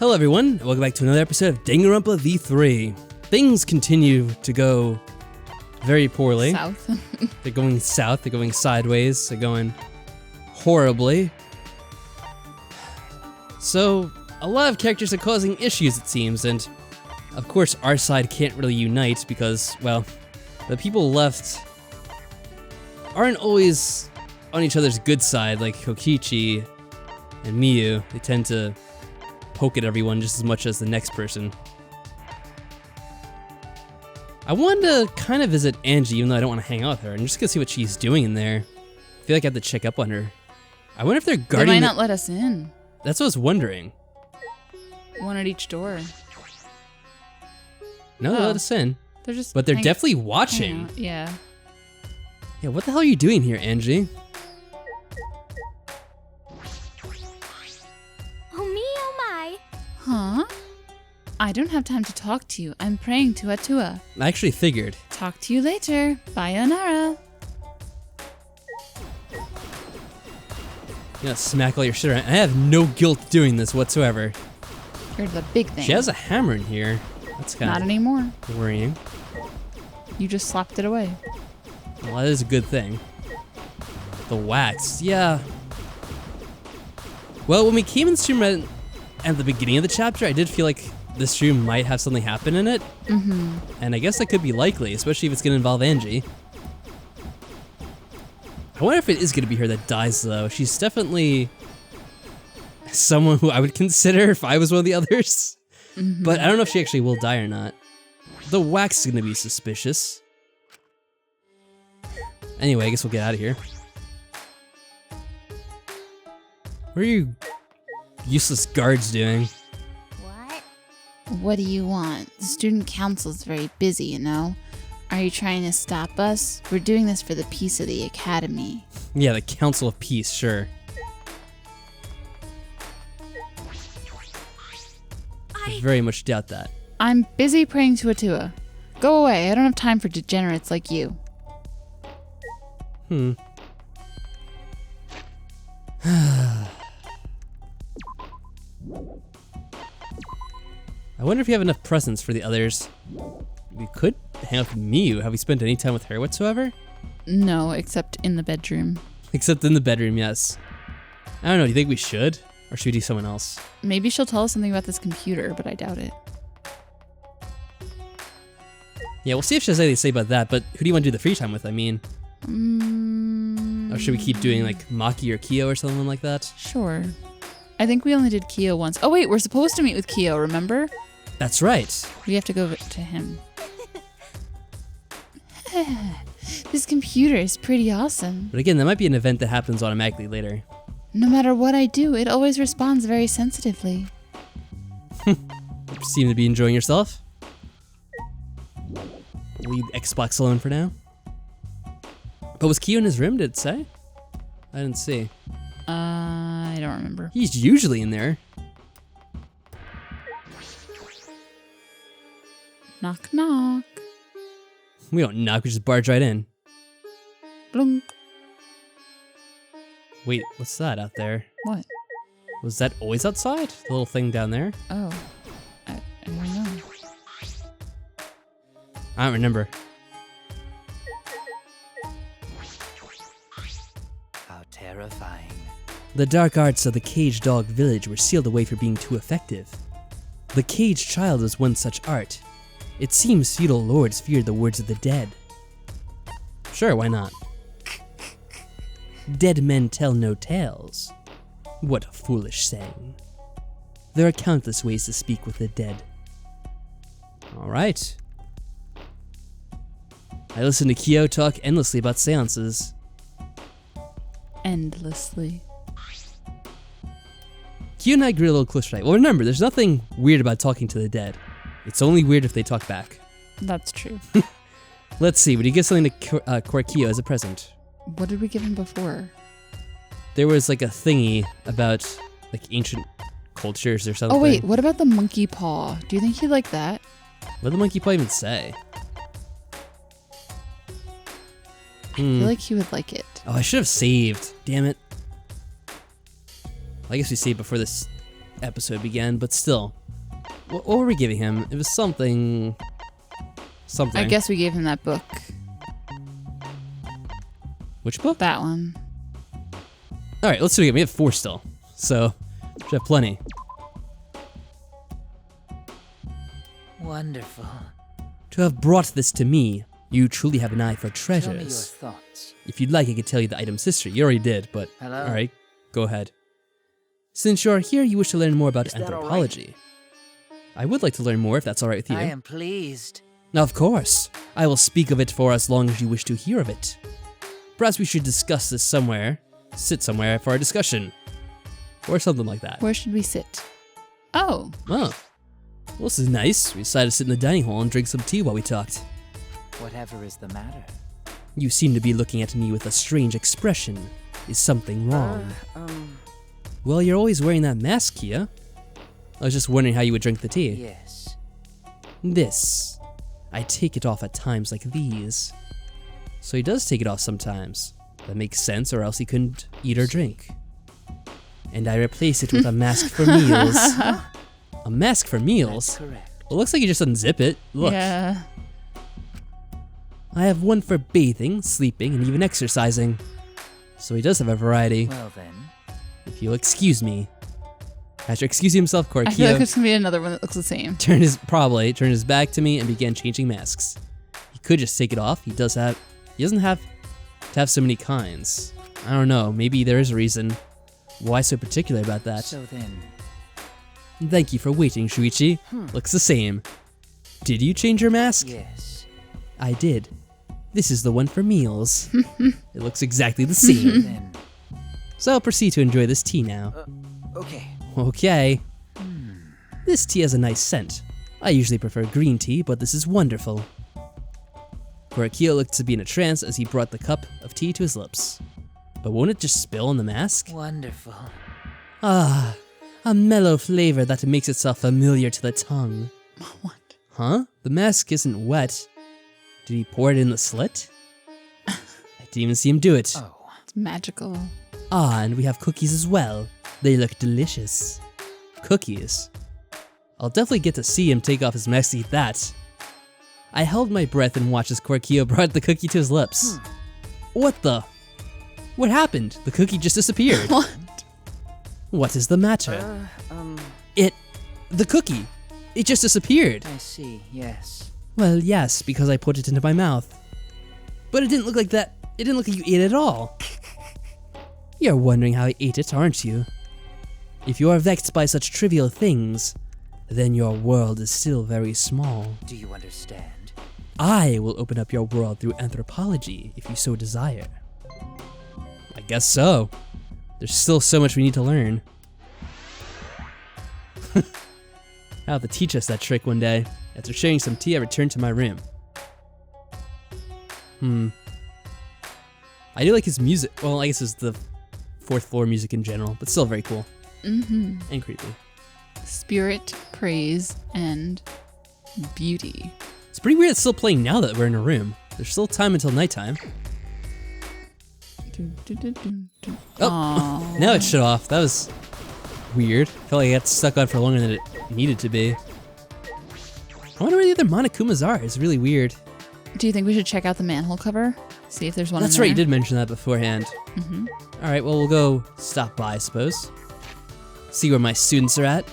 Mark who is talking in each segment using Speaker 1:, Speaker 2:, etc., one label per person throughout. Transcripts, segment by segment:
Speaker 1: Hello everyone, and welcome back to another episode of Danganronpa V3. Things continue to go very poorly.
Speaker 2: South.
Speaker 1: They're going south, they're going sideways, they're going horribly. So, a lot of characters are causing issues it seems, and of course our side can't really unite because, well, the people left aren't always on each other's good side, like Kokichi and Miyu. They tend to poke at everyone just as much as the next person. I wanted to kind of visit Angie, even though I don't want to hang out with her, and just go see what she's doing in there. I feel like I have to check up on her. I wonder if they're guarding.
Speaker 2: They might not let us in.
Speaker 1: That's what I was wondering.
Speaker 2: One at each door.
Speaker 1: No, they let us in.
Speaker 2: They're just.
Speaker 1: But they're definitely watching.
Speaker 2: Yeah.
Speaker 1: Yeah, what the hell are you doing here, Angie?
Speaker 2: Huh? I don't have time to talk to you. I'm praying to Atua.
Speaker 1: I actually figured.
Speaker 2: Talk to you later. Bye, Onara.
Speaker 1: You know, smack all your shit around. I have no guilt doing this whatsoever.
Speaker 2: You're the big thing.
Speaker 1: She has a hammer in here. That's kind
Speaker 2: Not anymore.
Speaker 1: worrying.
Speaker 2: You just slapped it away.
Speaker 1: Well, that is a good thing. The wax, yeah. Well, when we came in this room at the beginning of the chapter, I did feel like this room might have something happen in it.
Speaker 2: Mm-hmm.
Speaker 1: And I guess that could be likely, especially if it's going to involve Angie. I wonder if it is going to be her that dies, though. She's definitely someone who I would consider if I was one of the others.
Speaker 2: Mm-hmm.
Speaker 1: But I don't know if she actually will die or not. The wax is going to be suspicious. Anyway, I guess we'll get out of here. What are you useless guards doing?
Speaker 2: What do you want? The student council's very busy, you know. Are you trying to stop us? We're doing this for the peace of the academy.
Speaker 1: Yeah, the Council of Peace, sure. I very much doubt that.
Speaker 2: I'm busy praying to Atua. Go away. I don't have time for degenerates like you.
Speaker 1: I wonder if you have enough presents for the others. We could hang out with Miyu. Have we spent any time with her whatsoever?
Speaker 2: No, except in the bedroom.
Speaker 1: Except in the bedroom, yes. I don't know, do you think we should? Or should we do someone else?
Speaker 2: Maybe she'll tell us something about this computer, but I doubt it.
Speaker 1: Yeah, we'll see if she has anything to say about that, but who do you want to do the free time with, I mean? Or should we keep doing like Maki or Kyo or something like that?
Speaker 2: Sure. I think we only did Kyo once. Oh wait, we're supposed to meet with Kyo, remember?
Speaker 1: That's right.
Speaker 2: We have to go to him. This computer is pretty awesome.
Speaker 1: But again, that might be an event that happens automatically later.
Speaker 2: No matter what I do, it always responds very sensitively.
Speaker 1: You seem to be enjoying yourself. Leave Xbox alone for now. But was Kyo in his room, did it say? I didn't see.
Speaker 2: I don't remember.
Speaker 1: He's usually in there.
Speaker 2: Knock knock.
Speaker 1: We don't knock, we just barge right in.
Speaker 2: Blunk.
Speaker 1: Wait, what's that out there?
Speaker 2: What?
Speaker 1: Was that always outside? The little thing down there?
Speaker 2: Oh. I don't know.
Speaker 1: I don't remember.
Speaker 3: How terrifying.
Speaker 1: The dark arts of the caged dog village were sealed away for being too effective. The caged child was one such art. It seems feudal lords feared the words of the dead. Sure, why not? Dead men tell no tales. What a foolish saying. There are countless ways to speak with the dead. Alright. I listen to Kyo talk endlessly about seances.
Speaker 2: Endlessly.
Speaker 1: Kyo and I grew a little closer tonight. Well, remember, there's nothing weird about talking to the dead. It's only weird if they talk back.
Speaker 2: That's true.
Speaker 1: Let's see, would you give something to Core Kyo as a present?
Speaker 2: What did we give him before?
Speaker 1: There was like a thingy about like ancient cultures or something.
Speaker 2: Oh wait, what about the monkey paw? Do you think he'd like that?
Speaker 1: What did the monkey paw even say?
Speaker 2: I feel like he would like it.
Speaker 1: Oh, I should have saved. Damn it. I guess we saved before this episode began, but still. What were we giving him? It was something. Something.
Speaker 2: I guess we gave him that book.
Speaker 1: Which book?
Speaker 2: That one.
Speaker 1: Alright, let's do it again. We have 4 still. So, we have plenty.
Speaker 3: Wonderful.
Speaker 1: To have brought this to me, you truly have an eye for
Speaker 3: Tell me your
Speaker 1: treasures.
Speaker 3: thoughts.
Speaker 1: If you'd like, I could tell you the item's history. You already did, but
Speaker 3: Hello?
Speaker 1: alright, go ahead. Since you're here, you wish to learn more about
Speaker 3: Is that
Speaker 1: anthropology. I would like to learn more if that's alright with you.
Speaker 3: I am pleased.
Speaker 1: Of course. I will speak of it for as long as you wish to hear of it. Perhaps we should discuss this somewhere. Sit somewhere for our discussion. Or something like that.
Speaker 2: Where should we sit? Oh.
Speaker 1: Oh. Well, this is nice. We decided to sit in the dining hall and drink some tea while we talked.
Speaker 3: Whatever is the matter?
Speaker 1: You seem to be looking at me with a strange expression. Is something wrong? Well, you're always wearing that mask, Kia. I was just wondering how you would drink the tea.
Speaker 3: Yes.
Speaker 1: This. I take it off at times like these. So he does take it off sometimes. That makes sense, or else he couldn't eat or drink. And I replace it with a mask for meals. A mask for meals?
Speaker 3: That's correct.
Speaker 1: Well, it looks like you just unzip it. Look.
Speaker 2: Yeah.
Speaker 1: I have one for bathing, sleeping, and even exercising. So he does have a variety.
Speaker 3: Well then.
Speaker 1: If you'll excuse me. After excusing himself,
Speaker 2: I feel like
Speaker 1: Korkio
Speaker 2: there's gonna be another one that looks the same.
Speaker 1: turned his back to me and began changing masks. He could just take it off. He doesn't have to have so many kinds. I don't know, maybe there is a reason. Why so particular about that?
Speaker 3: So then.
Speaker 1: Thank you for waiting, Shuichi. Looks the same. Did you change your mask?
Speaker 3: Yes.
Speaker 1: I did. This is the one for meals. It looks exactly the same.
Speaker 3: Then.
Speaker 1: So I'll proceed to enjoy this tea now.
Speaker 3: Okay.
Speaker 1: Okay. This tea has a nice scent. I usually prefer green tea, but this is wonderful. Korkio looked to be in a trance as he brought the cup of tea to his lips. But won't it just spill on the mask?
Speaker 3: Wonderful.
Speaker 1: Ah, a mellow flavor that makes itself familiar to the tongue.
Speaker 2: What?
Speaker 1: Huh? The mask isn't wet. Did he pour it in the slit? I didn't even see him do it.
Speaker 3: Oh.
Speaker 2: It's magical.
Speaker 1: Ah, and we have cookies as well. They look delicious. Cookies? I'll definitely get to see him take off his mask to eat that. I held my breath and watched as Korkio brought the cookie to his lips. What the? What happened? The cookie just disappeared.
Speaker 2: What?
Speaker 1: What is the matter? The cookie. It just disappeared.
Speaker 3: I see, yes.
Speaker 1: Well, yes, because I put it into my mouth. But it didn't look like that. It didn't look like you ate it at all. You're wondering how I ate it, aren't you? If you are vexed by such trivial things, then your world is still very small.
Speaker 3: Do you understand?
Speaker 1: I will open up your world through anthropology if you so desire. I guess so. There's still so much we need to learn. I'll have to teach us that trick one day. After sharing some tea, I returned to my room. I do like his music. Well, I guess it's the 4th floor music in general, but still very cool. And creepy.
Speaker 2: Spirit, praise, and beauty.
Speaker 1: It's pretty weird it's still playing now that we're in a room. There's still time until nighttime. Oh, now it shut off. That was weird. Felt like it got stuck on for longer than it needed to be. I wonder where the other Monokumas are. It's really weird.
Speaker 2: Do you think we should check out the manhole cover? See if there's one
Speaker 1: That's
Speaker 2: in there?
Speaker 1: right, you did mention that beforehand. Alright, well, we'll go stop by, I suppose. See where my students are at.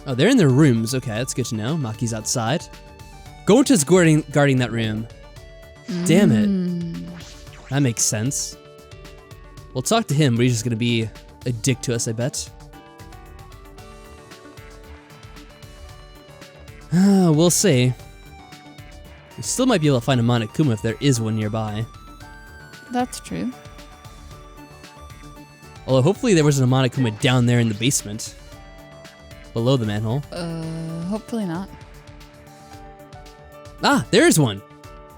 Speaker 1: Oh, they're in their rooms. Okay, that's good to know. Maki's outside. Gonta's guarding that room. Damn it. That makes sense. We'll talk to him, but he's just gonna be a dick to us, I bet. We'll see. We still might be able to find a Monokuma if there is one nearby.
Speaker 2: That's true.
Speaker 1: Although hopefully there wasn't a Monokuma down there in the basement. Below the manhole.
Speaker 2: Hopefully not.
Speaker 1: Ah, there's one!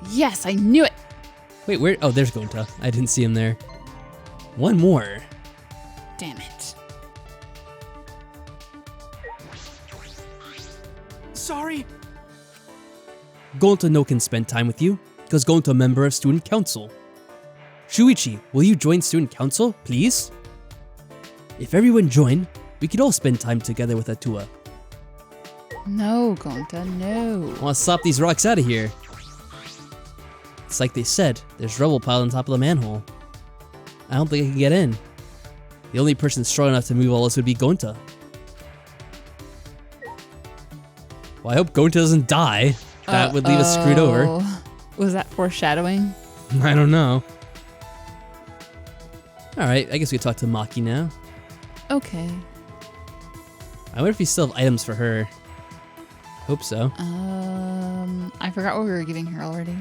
Speaker 2: Yes, I knew it!
Speaker 1: Wait, where? Oh, there's Gonta. I didn't see him there. One more.
Speaker 2: Damn it.
Speaker 3: Sorry.
Speaker 1: Gonta no can spend time with you, because Gonta a member of student council. Shuichi, will you join student council, please? If everyone join, We could all spend time together with Atua.
Speaker 2: No, Gonta, no.
Speaker 1: I want to slap these rocks out of here. It's like they said, there's rubble piled on top of the manhole. I don't think I can get in. The only person strong enough to move all this would be Gonta. Well, I hope Gonta doesn't die. That would leave us screwed over.
Speaker 2: Was that foreshadowing?
Speaker 1: I don't know. Alright, I guess we can talk to Maki now.
Speaker 2: Okay.
Speaker 1: I wonder if we still have items for her. Hope so.
Speaker 2: I forgot what we were giving her already.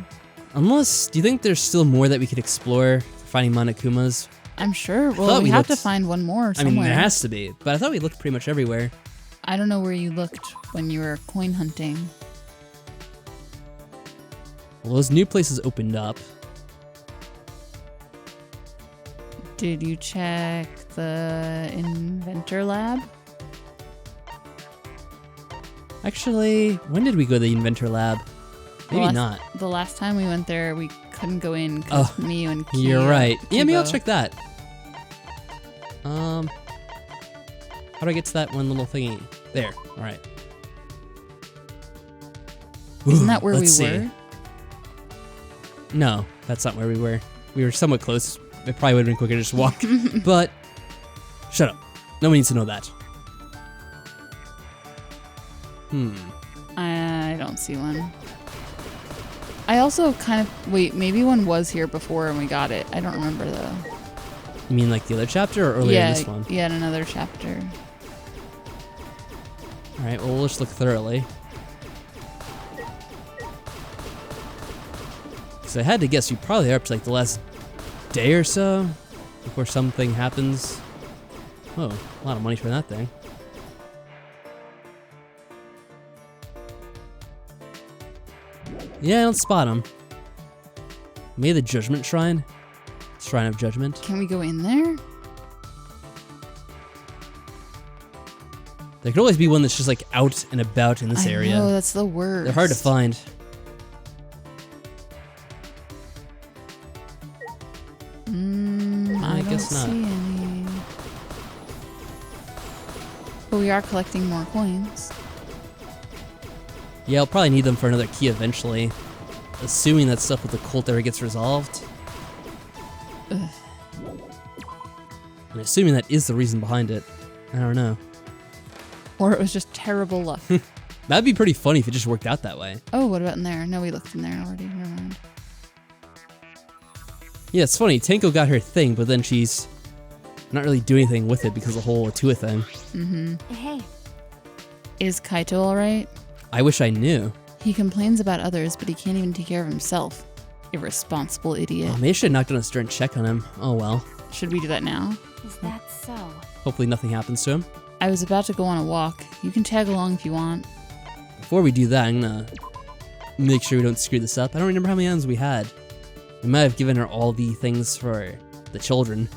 Speaker 1: Unless, do you think there's still more that we could explore for finding Monokumas?
Speaker 2: I'm sure. Well, we have to find one more somewhere.
Speaker 1: I mean, there has to be, but I thought we looked pretty much everywhere.
Speaker 2: I don't know where you looked when you were coin hunting.
Speaker 1: Well, those new places opened up.
Speaker 2: Did you check the inventor lab?
Speaker 1: Actually, when did we go to the inventor lab? Maybe not.
Speaker 2: The last time we went there, we couldn't go in because me and Kiyo.
Speaker 1: You're right. Yeah, maybe I'll check that. How do I get to that one little thingy? There. All right.
Speaker 2: Isn't that where we
Speaker 1: Let's see.
Speaker 2: were?
Speaker 1: No, that's not where we were. We were somewhat close. It probably would have been quicker to just walk. But, shut up. No one needs to know that.
Speaker 2: I don't see one. I also kind of... Wait, maybe one was here before and we got it. I don't remember, though.
Speaker 1: You mean like the other chapter or earlier in this one?
Speaker 2: Yeah, in another chapter.
Speaker 1: Alright, well, we'll just look thoroughly. So I had to guess you probably are up to like the last day or so before something happens. Oh, a lot of money for that thing. Yeah, I don't spot him. Maybe the Judgment Shrine? Shrine of Judgment.
Speaker 2: Can we go in there?
Speaker 1: There could always be one that's just like out and about in this area.
Speaker 2: Oh, that's the worst.
Speaker 1: They're hard to find.
Speaker 2: I
Speaker 1: guess not.
Speaker 2: don't see any. But we are collecting more coins.
Speaker 1: Yeah, I'll probably need them for another key eventually. Assuming that stuff with the cult ever gets resolved.
Speaker 2: Ugh.
Speaker 1: And assuming that is the reason behind it. I don't know.
Speaker 2: Or it was just terrible luck.
Speaker 1: That'd be pretty funny if it just worked out that way.
Speaker 2: Oh, what about in there? No, we looked in there already. Never mind.
Speaker 1: Yeah, it's funny. Tenko got her thing, but then she's not really doing anything with it because of the whole Atua thing.
Speaker 2: Mm-hmm.
Speaker 4: Hey.
Speaker 2: Is Kaito alright?
Speaker 1: I wish I knew.
Speaker 2: He complains about others, but he can't even take care of himself. Irresponsible idiot.
Speaker 1: Oh, maybe I should have knocked on his door and check on him. Oh well.
Speaker 2: Should we do that now?
Speaker 4: Is that so?
Speaker 1: Hopefully nothing happens to him.
Speaker 2: I was about to go on a walk. You can tag along if you want.
Speaker 1: Before we do that, I'm gonna make sure we don't screw this up. I don't remember how many items we had. We might have given her all the things for the children.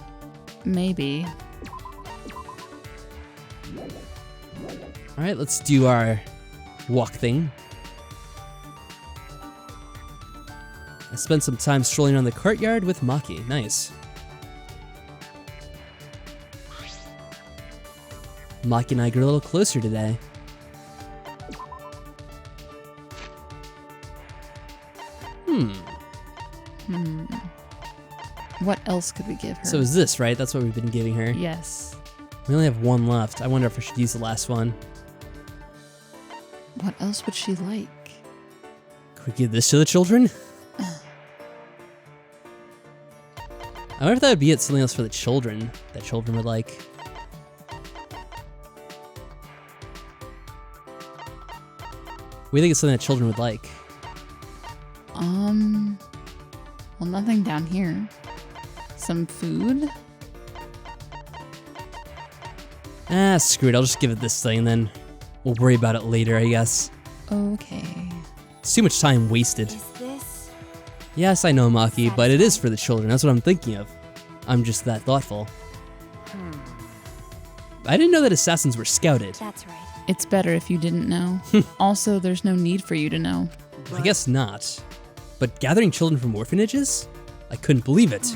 Speaker 2: Maybe.
Speaker 1: Alright, let's do our walk thing. I spent some time strolling around the courtyard with Maki. Nice. Maki and I grew a little closer today.
Speaker 2: What else could we give her?
Speaker 1: So is this, right? That's what we've been giving her.
Speaker 2: Yes.
Speaker 1: We only have one left. I wonder if I should use the last one.
Speaker 2: What else would she like?
Speaker 1: Could we give this to the children? I wonder if that would be something else for the children that children would like. We think it's something that children would like.
Speaker 2: Well, nothing down here. Some food?
Speaker 1: Ah, screw it. I'll just give it this thing, then we'll worry about it later, I guess.
Speaker 2: Okay.
Speaker 1: It's too much time wasted.
Speaker 4: Is this?
Speaker 1: Yes, I know, Maki, but it is for the children. That's what I'm thinking of. I'm just that thoughtful. I didn't know that assassins were scouted.
Speaker 4: That's right.
Speaker 2: It's better if you didn't know. Also, there's no need for you to know.
Speaker 1: I guess not. But gathering children from orphanages? I couldn't believe it.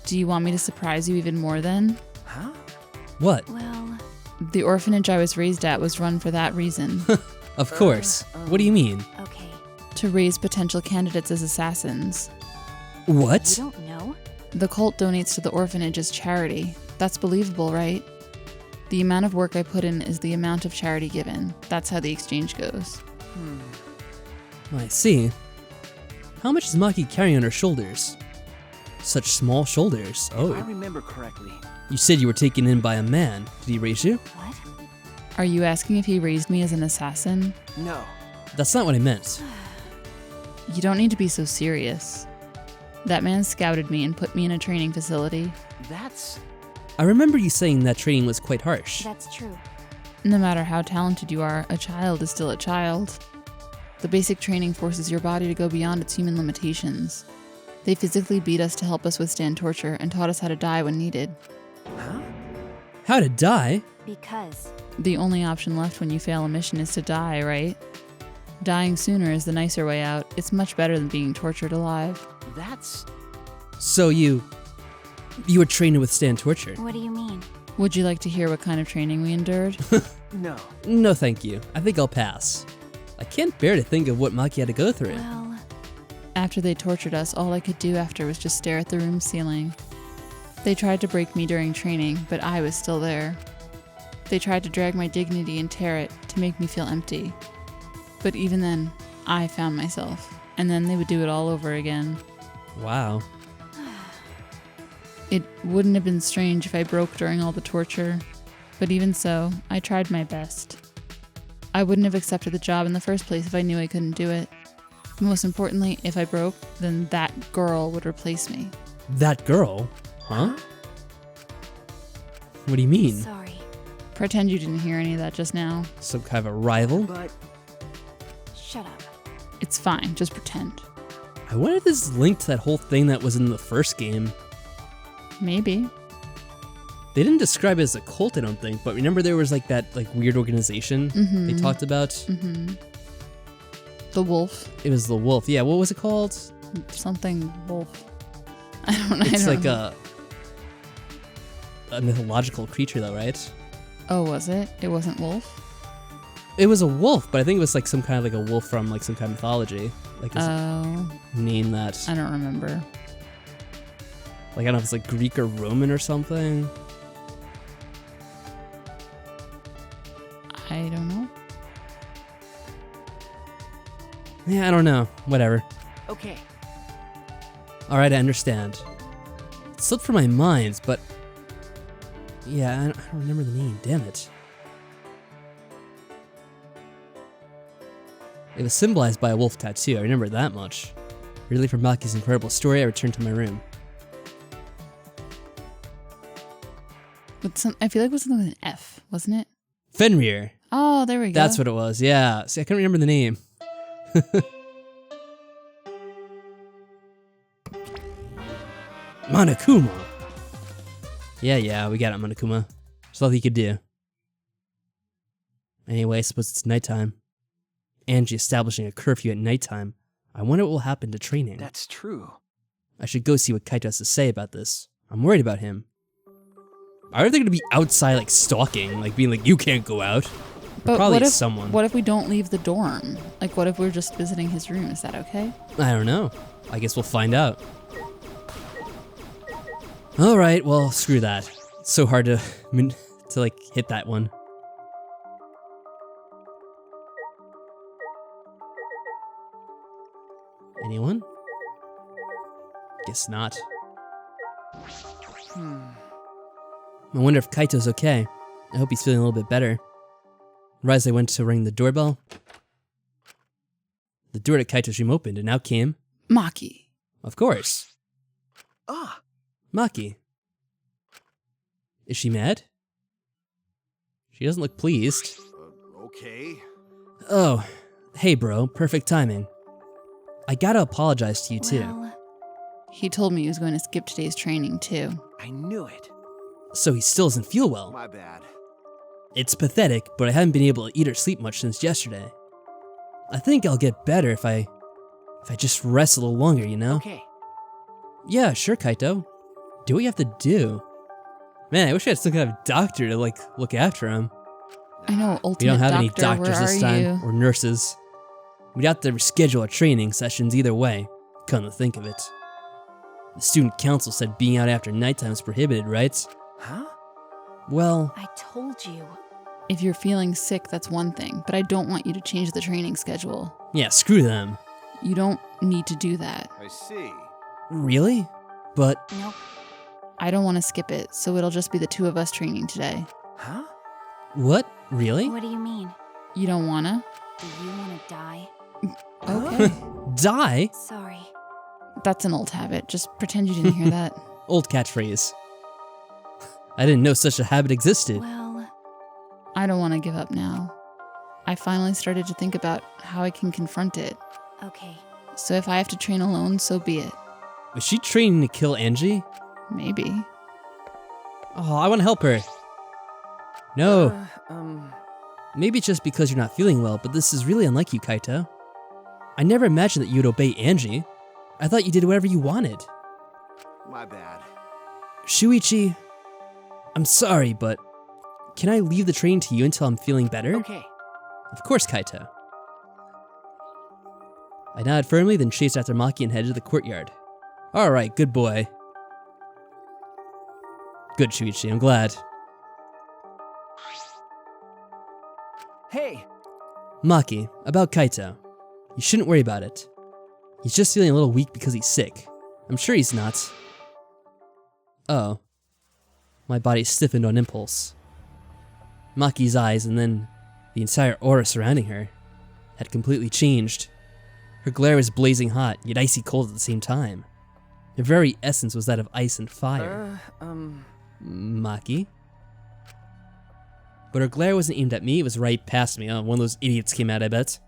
Speaker 2: Do you want me to surprise you even more then?
Speaker 3: Huh?
Speaker 1: What?
Speaker 4: Well,
Speaker 2: The orphanage I was raised at was run for that reason.
Speaker 1: Of course. What do you mean?
Speaker 4: Okay.
Speaker 2: To raise potential candidates as assassins.
Speaker 1: What?
Speaker 4: You don't know?
Speaker 2: The cult donates to the orphanage as charity. That's believable, right? The amount of work I put in is the amount of charity given. That's how the exchange goes.
Speaker 1: I see. How much is Maki carrying on her shoulders? Such small shoulders.
Speaker 3: If I
Speaker 1: Oh.
Speaker 3: remember correctly.
Speaker 1: You said you were taken in by a man. Did he raise you?
Speaker 4: What?
Speaker 2: Are you asking if he raised me as an assassin?
Speaker 3: No.
Speaker 1: That's not what I meant.
Speaker 2: You don't need to be so serious. That man scouted me and put me in a training facility.
Speaker 3: That's...
Speaker 1: I remember you saying that training was quite harsh.
Speaker 4: That's true.
Speaker 2: No matter how talented you are, a child is still a child. The basic training forces your body to go beyond its human limitations. They physically beat us to help us withstand torture and taught us how to die when needed.
Speaker 3: Huh?
Speaker 1: How to die?
Speaker 4: Because.
Speaker 2: The only option left when you fail a mission is to die, right? Dying sooner is the nicer way out. It's much better than being tortured alive.
Speaker 3: That's...
Speaker 1: So you were trained to withstand torture?
Speaker 4: What do you mean?
Speaker 2: Would you like to hear what kind of training we endured?
Speaker 3: No.
Speaker 1: No thank you. I think I'll pass. I can't bear to think of what Maki had to go through.
Speaker 4: Well,
Speaker 2: After they tortured us, all I could do after was just stare at the room ceiling. They tried to break me during training, but I was still there. They tried to drag my dignity and tear it to make me feel empty. But even then, I found myself, and then they would do it all over again.
Speaker 1: Wow.
Speaker 2: It wouldn't have been strange if I broke during all the torture, but even so, I tried my best. I wouldn't have accepted the job in the first place if I knew I couldn't do it. Most importantly, if I broke, then that girl would replace me.
Speaker 1: That girl? Huh? What do you mean?
Speaker 4: sorry.
Speaker 2: Pretend you didn't hear any of that just now.
Speaker 1: Some kind of a rival?
Speaker 3: But...
Speaker 4: Shut up.
Speaker 2: It's fine, just pretend.
Speaker 1: I wonder if this is linked to that whole thing that was in the first game.
Speaker 2: Maybe.
Speaker 1: They didn't describe it as a cult, I don't think, but remember there was like that weird organization they talked about?
Speaker 2: Mm-hmm. The wolf.
Speaker 1: It was the wolf. Yeah, what was it called?
Speaker 2: Something wolf. I don't know.
Speaker 1: It's like a mythological creature though, right?
Speaker 2: Oh, was it? It wasn't wolf?
Speaker 1: It was a wolf, but I think it was like some kind of like a wolf from like some kind of mythology. Like this
Speaker 2: Oh,
Speaker 1: name that,
Speaker 2: I don't remember.
Speaker 1: like I don't know if it's like Greek or Roman or something.
Speaker 2: I don't know.
Speaker 1: Yeah, I don't know. Whatever.
Speaker 3: Okay.
Speaker 1: Alright, I understand. It slipped from my mind, but... Yeah, I don't remember the name. Damn it. It was symbolized by a wolf tattoo. I remember that much. Really, from Maki's incredible story, I returned to my room.
Speaker 2: But I feel like it was something with an F, wasn't it?
Speaker 1: Fenrir.
Speaker 2: Oh, there we go.
Speaker 1: That's what it was. Yeah. See, I couldn't remember the name. Monokuma. Yeah, we got it, Monokuma. There's nothing you could do. Anyway, I suppose it's nighttime. Angie establishing a curfew at nighttime. I wonder what will happen to training.
Speaker 3: That's true.
Speaker 1: I should go see what Kaito has to say about this. I'm worried about him. Are they going to be outside, like, stalking? Like, being like, you can't go out?
Speaker 2: But
Speaker 1: Probably
Speaker 2: what if,
Speaker 1: someone.
Speaker 2: What if we don't leave the dorm? Like, what if we're just visiting his room? Is that okay?
Speaker 1: I don't know. I guess we'll find out. Alright, well, screw that. It's so hard to like, hit that one. Anyone? Guess not. I wonder if Kaito's okay. I hope he's feeling a little bit better. Right as I went to ring the doorbell, the door to Kaito's room opened and out came...
Speaker 2: Maki.
Speaker 1: Of course.
Speaker 3: Ah!
Speaker 1: Maki. Is she mad? She doesn't look pleased.
Speaker 3: Okay.
Speaker 1: Oh, hey bro, perfect timing. I gotta apologize to you too.
Speaker 4: Well,
Speaker 2: He told me he was going to skip today's training, too.
Speaker 3: I knew it.
Speaker 1: So he still doesn't feel well.
Speaker 3: My bad.
Speaker 1: It's pathetic, but I haven't been able to eat or sleep much since yesterday. I think I'll get better if I just rest a little longer, you know?
Speaker 3: Okay.
Speaker 1: Yeah, sure, Kaito. Do what you have to do. Man, I wish I had some kind of doctor to, like, look after him.
Speaker 2: I know,
Speaker 1: We
Speaker 2: ultimate
Speaker 1: don't have any
Speaker 2: doctor,
Speaker 1: doctors
Speaker 2: where
Speaker 1: this
Speaker 2: are
Speaker 1: time,
Speaker 2: you?
Speaker 1: or nurses. We'd have to reschedule our training sessions either way, come to think of it. The student council said being out after nighttime is prohibited, right?
Speaker 3: Huh?
Speaker 1: Well,
Speaker 4: I told you.
Speaker 2: If you're feeling sick, that's one thing, but I don't want you to change the training schedule.
Speaker 1: yeah, screw them.
Speaker 2: You don't need to do that.
Speaker 3: I see.
Speaker 1: Really? But,
Speaker 4: Nope.
Speaker 2: I don't want to skip it, so it'll just be the two of us training today.
Speaker 3: Huh?
Speaker 1: what? Really?
Speaker 4: What do you mean?
Speaker 2: You don't wanna?
Speaker 4: Do you want to die?
Speaker 2: Okay.
Speaker 1: Die?
Speaker 4: Sorry.
Speaker 2: That's an old habit. Just pretend you didn't hear that.
Speaker 1: Old catchphrase. I didn't know such a habit existed.
Speaker 4: Well,
Speaker 2: I don't want to give up now. I finally started to think about how I can confront it.
Speaker 4: okay.
Speaker 2: So if I have to train alone, so be it.
Speaker 1: Was she training to kill Angie?
Speaker 2: Maybe.
Speaker 1: Oh, I want to help her. No,
Speaker 3: Uh,
Speaker 1: maybe it's just because you're not feeling well, but this is really unlike you, Kaito. I never imagined that you'd obey Angie. I thought you did whatever you wanted.
Speaker 3: my bad.
Speaker 1: Shuichi, I'm sorry, but can I leave the training to you until I'm feeling better?
Speaker 3: Okay.
Speaker 1: Of course, Kaito. I nodded firmly, then chased after Maki and headed to the courtyard. Alright, good boy. Good, Shuichi, I'm glad.
Speaker 3: Hey!
Speaker 1: Maki, about Kaito. You shouldn't worry about it. He's just feeling a little weak because he's sick. I'm sure he's not. Oh. My body stiffened on impulse. Maki's eyes, and then the entire aura surrounding her, had completely changed. Her glare was blazing hot, yet icy cold at the same time. Her very essence was that of ice and fire. Maki? But her glare wasn't aimed at me, it was right past me. Oh, one of those idiots came out, I bet.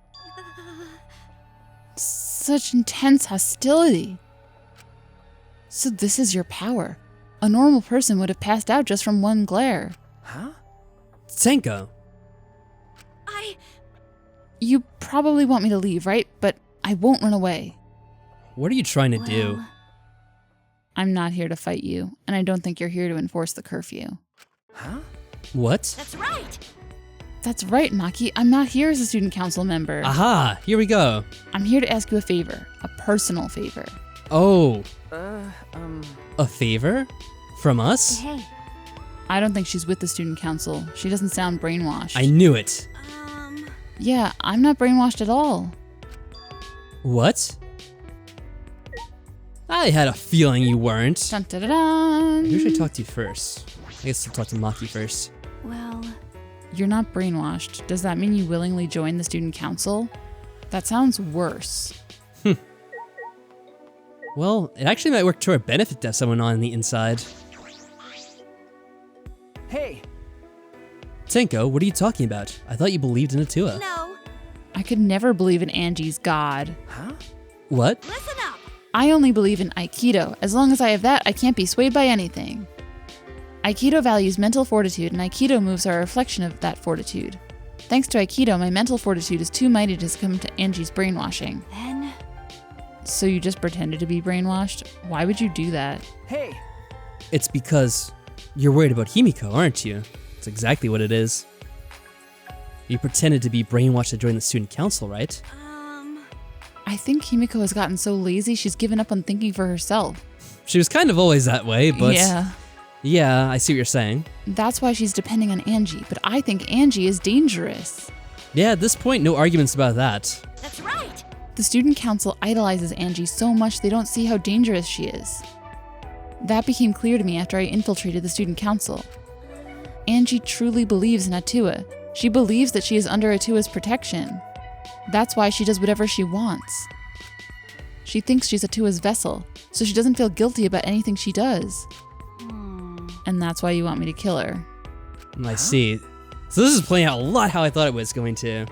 Speaker 2: Such intense hostility. So this is your power. A normal person would have passed out just from one glare.
Speaker 3: Huh?
Speaker 1: Tenko!
Speaker 2: You probably want me to leave, right? But I won't run away.
Speaker 1: What are you trying to do?
Speaker 4: Well,
Speaker 2: I'm not here to fight you, and I don't think you're here to enforce the curfew.
Speaker 3: Huh?
Speaker 1: What?
Speaker 4: that's right.
Speaker 2: That's right, Maki. I'm not here as a student council member.
Speaker 1: Aha! Here we go.
Speaker 2: I'm here to ask you a favor. A personal favor.
Speaker 1: Oh,
Speaker 3: Uh,
Speaker 1: a favor? From us?
Speaker 4: Hey,
Speaker 2: I don't think she's with the student council. She doesn't sound brainwashed.
Speaker 1: I knew it.
Speaker 2: Yeah, I'm not brainwashed at all.
Speaker 1: What? I had a feeling you weren't.
Speaker 2: Dun, dun, dun, dun.
Speaker 1: Who should I talk to first? I guess I'll talk to Maki first.
Speaker 4: well,
Speaker 2: You're not brainwashed. Does that mean you willingly joined the student council? That sounds worse.
Speaker 1: Well, it actually might work to our benefit to have someone on the inside.
Speaker 3: hey!
Speaker 1: Tenko, what are you talking about? I thought you believed in Atua.
Speaker 4: no.
Speaker 2: I could never believe in Angie's god.
Speaker 3: Huh?
Speaker 1: What?
Speaker 4: Listen up.
Speaker 2: I only believe in Aikido. As long as I have that, I can't be swayed by anything. Aikido values mental fortitude, and Aikido moves are a reflection of that fortitude. Thanks to Aikido, my mental fortitude is too mighty to succumb to Angie's brainwashing.
Speaker 4: Then,
Speaker 2: So you just pretended to be brainwashed? Why would you do that?
Speaker 3: Hey!
Speaker 1: It's because you're worried about Himiko, aren't you? That's exactly what it is. You pretended to be brainwashed to join the student council, right?
Speaker 2: I think Himiko has gotten so lazy she's given up on thinking for herself.
Speaker 1: She was kind of always that way, but
Speaker 2: Yeah.
Speaker 1: yeah, I see what you're saying.
Speaker 2: That's why she's depending on Angie, but I think Angie is dangerous.
Speaker 1: Yeah, at this point, no arguments about that.
Speaker 4: that's right.
Speaker 2: The student council idolizes Angie so much they don't see how dangerous she is. That became clear to me after I infiltrated the student council. Angie truly believes in Atua. She believes that she is under Atua's protection. That's why she does whatever she wants. She thinks she's Atua's vessel, so she doesn't feel guilty about anything she does. And that's why you want me to kill her.
Speaker 1: I see. So this is playing out a lot how I thought it was going to.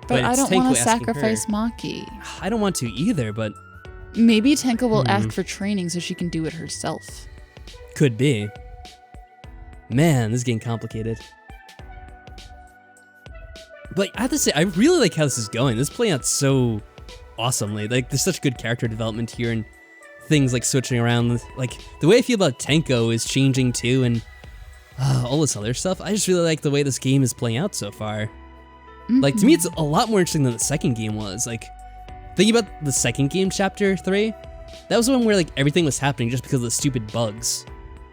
Speaker 2: But I
Speaker 1: it's
Speaker 2: don't
Speaker 1: Tenko
Speaker 2: want to
Speaker 1: asking her.
Speaker 2: sacrifice Maki.
Speaker 1: I don't want to either, but
Speaker 2: Maybe Tenko will ask for training so she can do it herself.
Speaker 1: could be. Man, this is getting complicated. But I have to say, I really like how this is going. This is playing out so awesomely. Like, there's such good character development here, and things like switching around. Like, the way I feel about Tenko is changing too, and all this other stuff, I just really like the way this game is playing out so far. Like, to me, it's a lot more interesting than the second game was. Like, thinking about the second game, Chapter 3, that was the one where, like, everything was happening just because of the stupid bugs.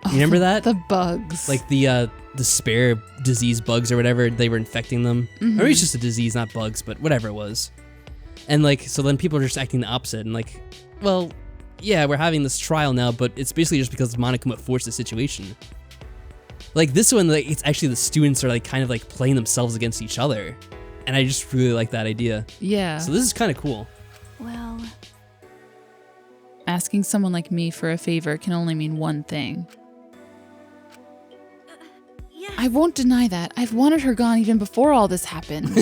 Speaker 1: You remember that?
Speaker 2: The bugs.
Speaker 1: Like, the spare disease bugs or whatever, they were infecting them. Or maybe it's just a disease, not bugs, but whatever it was. And, like, so then people are just acting the opposite, and, like, well, yeah, we're having this trial now, but it's basically just because Monokuma forced the situation. Like, this one, like, it's actually the students are, like, kind of, like, playing themselves against each other. And I just really like that idea.
Speaker 2: Yeah.
Speaker 1: So this is kind of cool.
Speaker 4: Well,
Speaker 2: Asking someone like me for a favor can only mean one thing.
Speaker 4: yes.
Speaker 2: I won't deny that. I've wanted her gone even before all this happened.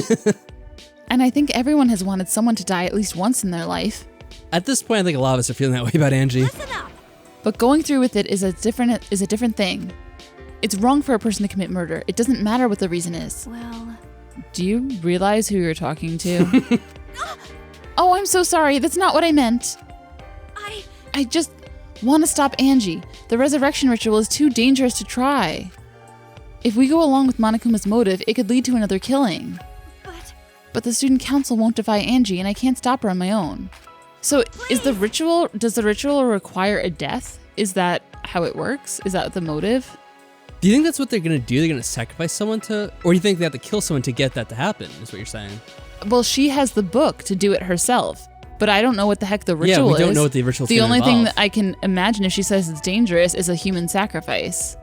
Speaker 2: And I think everyone has wanted someone to die at least once in their life.
Speaker 1: At this point, I think a lot of us are feeling that way about Angie.
Speaker 4: Listen up.
Speaker 2: But going through with it is a different thing. It's wrong for a person to commit murder. It doesn't matter what the reason is.
Speaker 4: Well,
Speaker 2: Do you realize who you're talking to? Oh, I'm so sorry. That's not what I meant. I just want to stop Angie. The resurrection ritual is too dangerous to try. If we go along with Monokuma's motive, it could lead to another killing. But the student council won't defy Angie, and I can't stop her on my own. So does the ritual require a death? Is that how it works? Is that the motive?
Speaker 1: Do you think that's what they're going to do? They're going to sacrifice someone to... Or do you think they have to kill someone to get that to happen, is what you're saying?
Speaker 2: Well, she has the book to do it herself. But I don't know what the heck the ritual is.
Speaker 1: Yeah, we don't know what the ritual's
Speaker 2: The
Speaker 1: going to
Speaker 2: only thing
Speaker 1: involve.
Speaker 2: that I can imagine if she says it's dangerous is a human sacrifice.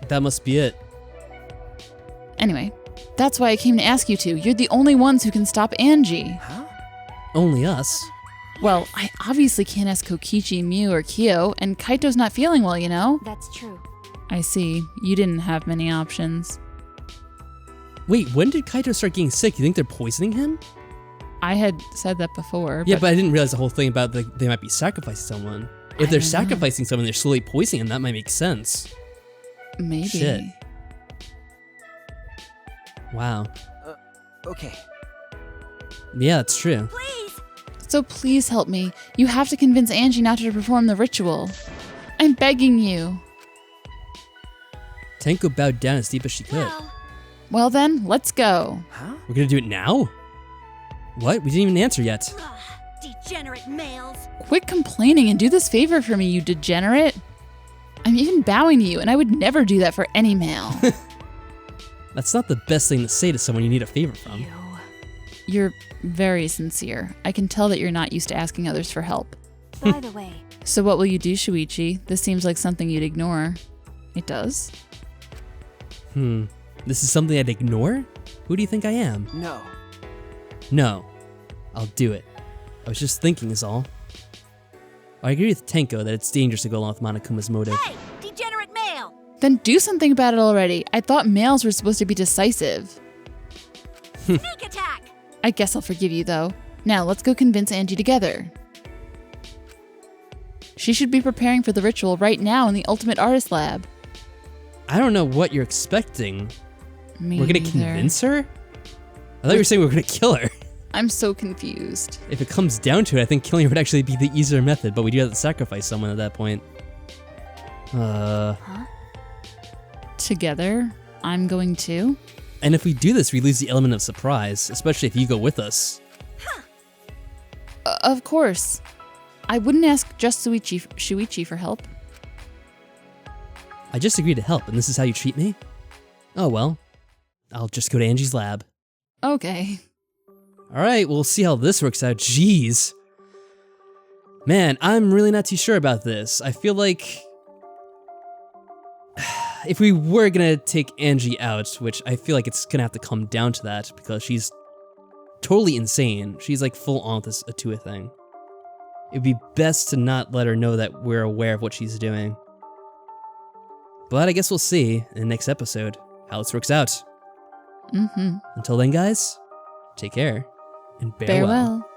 Speaker 1: That must be it.
Speaker 2: Anyway, that's why I came to ask you two. You're the only ones who can stop Angie.
Speaker 3: Huh?
Speaker 1: Only us.
Speaker 2: Well, I obviously can't ask Kokichi, Miu, or Kyo, and Kaito's not feeling well, you know?
Speaker 4: that's true.
Speaker 2: I see. You didn't have many options.
Speaker 1: Wait, when did Kaito start getting sick? You think they're poisoning him?
Speaker 2: I had said that before.
Speaker 1: Yeah, but I didn't realize the whole thing about they might be sacrificing someone. If they're sacrificing someone, they're slowly poisoning him. That might make sense.
Speaker 2: Maybe.
Speaker 1: Shit. Wow.
Speaker 3: Okay.
Speaker 1: Yeah, that's true.
Speaker 4: Please.
Speaker 2: So please help me. You have to convince Angie not to perform the ritual. I'm begging you.
Speaker 1: Tenko bowed down as deep as she could.
Speaker 4: Well,
Speaker 2: Well then, let's go.
Speaker 3: Huh?
Speaker 1: We're gonna do it now? What? We didn't even answer yet.
Speaker 4: degenerate males.
Speaker 2: Quit complaining and do this favor for me, you degenerate. I'm even bowing to you, and I would never do that for any male.
Speaker 1: That's not the best thing to say to someone you need a favor from.
Speaker 4: You.
Speaker 2: You're very sincere. I can tell that you're not used to asking others for help.
Speaker 4: By the way,
Speaker 2: So what will you do, Shuichi? This seems like something you'd ignore. It does?
Speaker 1: This is something I'd ignore? Who do you think I am?
Speaker 3: No.
Speaker 1: No. I'll do it. I was just thinking is all. I agree with Tenko that it's dangerous to go along with Monokuma's motive.
Speaker 4: hey, degenerate male.
Speaker 2: Then do something about it already. I thought males were supposed to be decisive.
Speaker 4: Sneak attack.
Speaker 2: I guess I'll forgive you, though. Now, let's go convince Angie together. She should be preparing for the ritual right now in the Ultimate Artist Lab.
Speaker 1: I don't know what you're expecting.
Speaker 2: Me
Speaker 1: We're gonna
Speaker 2: neither.
Speaker 1: convince her? I thought you were saying we were gonna kill her.
Speaker 2: I'm so confused.
Speaker 1: If it comes down to it, I think killing her would actually be the easier method, but we do have to sacrifice someone at that point.
Speaker 2: Together? I'm going to?
Speaker 1: And if we do this, we lose the element of surprise, especially if you go with us.
Speaker 2: Of course. I wouldn't ask just Shuichi for help.
Speaker 1: I just agreed to help, and this is how you treat me? Oh well. I'll just go to Angie's lab.
Speaker 2: Okay.
Speaker 1: Alright, we'll see how this works out. Jeez. Man, I'm really not too sure about this. I feel like... if we were gonna take Angie out, which I feel like it's gonna have to come down to that, because she's totally insane. She's like full on with this Atua thing. It'd be best to not let her know that we're aware of what she's doing. But I guess we'll see in the next episode how this works out. Until then, guys, take care and farewell.
Speaker 2: Farewell.